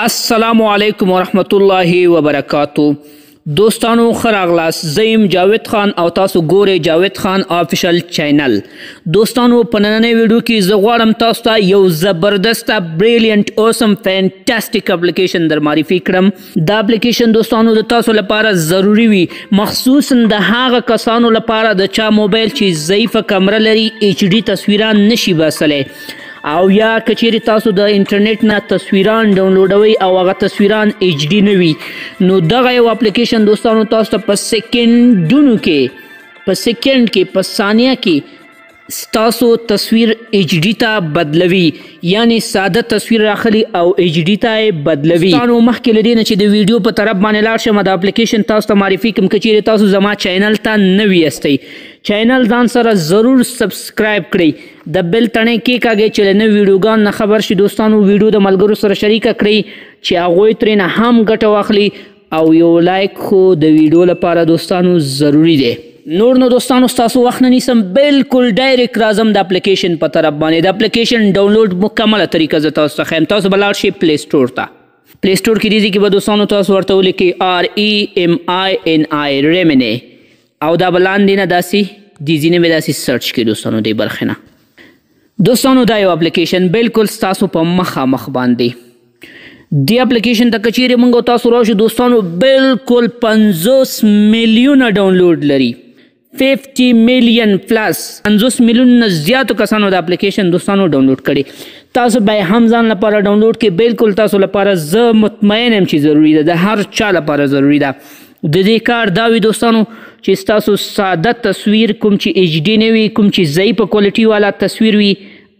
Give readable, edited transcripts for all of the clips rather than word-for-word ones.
السلام علیکم ورحمت الله وبرکاتو دوستانو خراغلاس زیم جاوید خان او تاسو ګورئ جاوید خان آفیشل چینل. دوستانو په نننۍ ویډیو کې زه غواړم تاسو ته یو زبردسته بریلینټ اوسم فینټاسټیک اپلیکیشن در معرفي کړم. دا اپلیکیشن دوستانو د تاسو لپاره ضروری وي، مخصوصا د هغه کسانو لپاره د چا موبایل چې ضعیفه کمره لري HD تصویران نشي باسلی، او یا کچیرې تاسو د انټرنیټ نه تصویران ډاونلوډوئ او هغه تصویران HD نه وي، نو دغه یو اپلیکیشن دوستانو تاسو ته په سیکنډونو کې په ثانیه کې ستاسو تصویر HD ته بدلوي، یعنی ساده تصویر راخلي او HD ته بدلوي. دوستانو مخکې له دې نه چې د ویډیو په طرف باندې لاړ شم د اپلیکیشن تاسو ته معرفي کړم، که چیرې تاسو زما چینل ته نوي یاستئ چینل ځان سره ضرور سبسکرایب کړئ، د بیل تڼۍ کېکاږئ چې له نوي ویډیوګانو نه خبر شي. دوستانو ویډیو د ملګرو سره شریکه کړئ چې هغوی ترېنه هم ګټه واخلي، او یو لایک خو د ویډیو لپاره دوستانو ضروری دی. نور نو دوستانو ستاسو وخت نه نیسم، بالکل ډایرکټ راځم د اپلیکیشن په طرف باندې. د اپلیکیشن ډاونلوډ مکمله طریقه زه تاسو ته ښیم. تاسو به لاړ شئ پلی سټور ته. پلی سټور کې دې ځای کې به دوستانو تاسو ورته ولیکئ REMINI ریمینی، او دا به لاندې نه داسې دې ځینې به داسې سرچ کړي دوستانو دې برخې نه. دوستانو دا یو اپلیکیشن بالکل ستاسو په مخامخ باندې دی اپلیکیشن ته که چیرې موږ تاسو راشو دوستانو بالکل 50 میلیونه ډاونلوډ لري، 50 میلیون پلس 50 میلیون نه زیاتو کسانو د اپلیکیشن دوستانو ډاونلوډ کړي. تاسو به هم ځان لپاره ډاونلوډ کړئ، بالکل تاسو لپاره زه مطمئن یم چې ضروري ده، د هر چا لپاره ضروري ده. د دې کار دا وي دوستانو چې ستاسو ساده تصویر کوم چې HD نه وي، کوم چې ضعیفه کوالټي والا تصویر وي،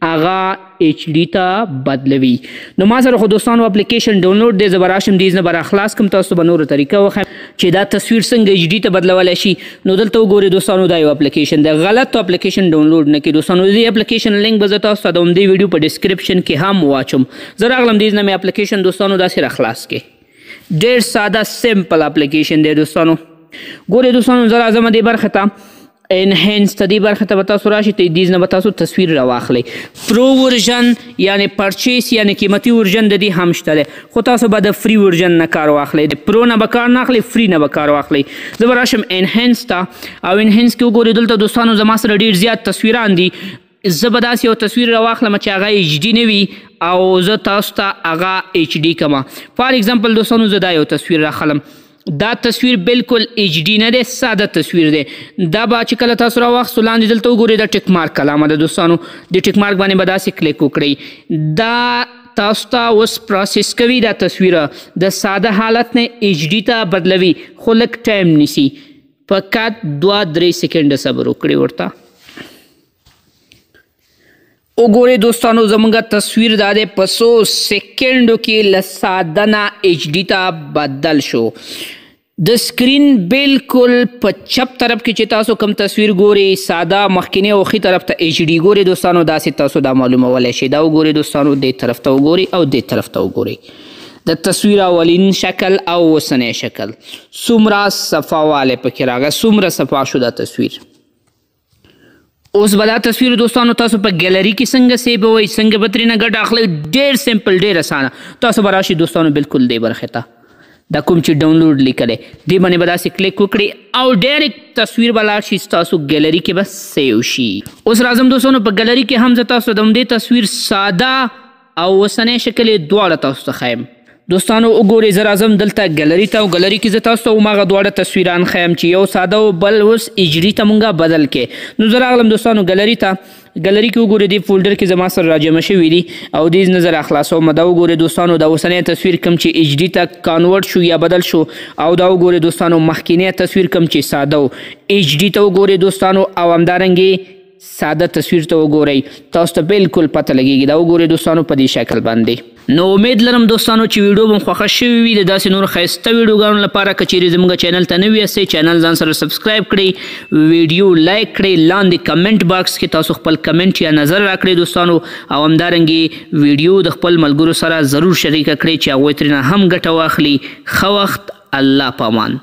هغه HD ته بدلوي. نو ما سره خو دوستانو اپلیکیشن ډاونلوډ دی، زه به راشم دې نه به راخلاص کړم، تاسو به نوره طریقه وښیم چې دا تصویر څنګه HD ته بدلولی شي. نو دلته وګورئ دوستانو دا یو اپلیکیشن دی، غلط اپلیکیشن ډاونلوډ نه کړئ دوستانو. د دې اپلیکیشن لینک به زه تاسو ته د همدې ویډیو په ډسکرپشن کې هم واچوم. زه راغلم دې نه مې اپلیکیشن دوستانو داسې راخلاص کړئ. ډېر ساده سمپل اپلیکیشن دی دوستانو. ګورئ دوستانو زه راځم دې برخې ته، انهینس ته دې برخې ته به تاسو راشئ، دې نه به تاسو تصویر راواخلئ. پرو ورژن یعنی پرچیس یعنی قیمتي ورژن د دې هم شته دی، خو تاسو به د فری ورژن نه کار واخلئ، د پرو نه به کار نه اخلئ، فری نه به کار واخلئ. زه به راشم انهینس ته، او انهینس کې وګورئ دلته دوستانو زما سره ډېر زیات تصویران دي. زه به داسې یو تصویر راواخلم چې هغه HD نه وي، او زه تاسو ته هغه HD کړم. فار اگزامپل دوستانو زه دا یو تصویر راخلم، دا تصویر بالکل HD نه دی، ساده تصویر دی. دا به چې کله تاسو راواخستو لاندې دلته وګورئ دا ټیک مارک علامه ده دوستانو، د ټیک مارک باندې به داسې کلیک وکړئ. دا تاسو ته اوس پروسس کوي دا تصویر، د ساده حالت نه HD ته بدلوي، خو لږ ټایم نیسي، فقط 2-3 سیکنډه صبر وکړئ ورته. وګورئ دوستانو زموږ تصویر دا دی په 100 سیکنډو کې له ساده نه HD ته بدل شو. د سکرین بالکل په چپ طرف کې چې تاسو کوم تصویر ګورئ ساده، مخکینی او ښي طرف ته HD ګورئ دوستانو، داسې تاسو دا معلومولی شئ. دا وګورئ دوستانو دې طرف ته وګورئ او دې طرف ته وګورئ، د تصویر اولین شکل او اوسنی شکل څومره صفاوالی پکې راغی، څومره صفا شو دا تصویر. اوس به دا تصویر دوستانو تاسو په ګیلري کې څنګه سیبوئ، څنګه به ترېنه ګټه اخلئ، ډېر سمپل ډېر اسانه. تاسو به راشئ دوستانو بالکل دې برخې ته، دا کوم چې ډاونلوډ لیکلی دې باندې به داسې کلیک وکړئ او ډایرکټ تصویر به لاړ شي ستاسو ګیلري کې به سیو شي. اوس راځم دوستانو په ګیلري کې هم زه تاسو ته د همدې تصویر ساده او اوسنی شکل یې دواړه تاسو ته ښیم. دوستانو وګورئ زه راځم دلته ګیلري ته، او ګیلري کې زه تاسو ته هماغه دواړه تصویران ښیم چې یو ساده او بل اوس HD ته مونږه بدل کې. نو زه راغلم دوستانو ګیلري ته، ګیلري کې وګورئ دې فولډر کې زما سره راجمع شوي دي، او دې نه زه راخلاصوم. دا وګورئ دوستانو دا اوسنی تصویر کوم چې HD ته کانورټ شو یا بدل شو، او دا وګورئ دوستانو مخکینی تصویر کوم چې ساده و HD ته وګورئ دوستانو، او همدارنګې ساده تصویر ته وګورئ، تاسو ته بالکل پته لګیږي. دا وګورئ دوستانو په دې شکل باندې. نو امید لرم دوستانو چې ویډیو به خوښه شوي وي. د داسې نور ښایسته ویډیوګانو لپاره که چیرې زموږ چینل ته نوي یاستئ چینل ځان سره سبسکرایب کړئ، ویډیو لایک کړئ، لاندې کمنټ باکس کې تاسو خپل کمنټ یا نظر راکړئ دوستانو، او همدارنګې ویډیو د خپل ملګرو سره ضرور شریکه کړئ چې هغوی ترېنه هم ګټه واخلي. ښه وخت، الله پامان.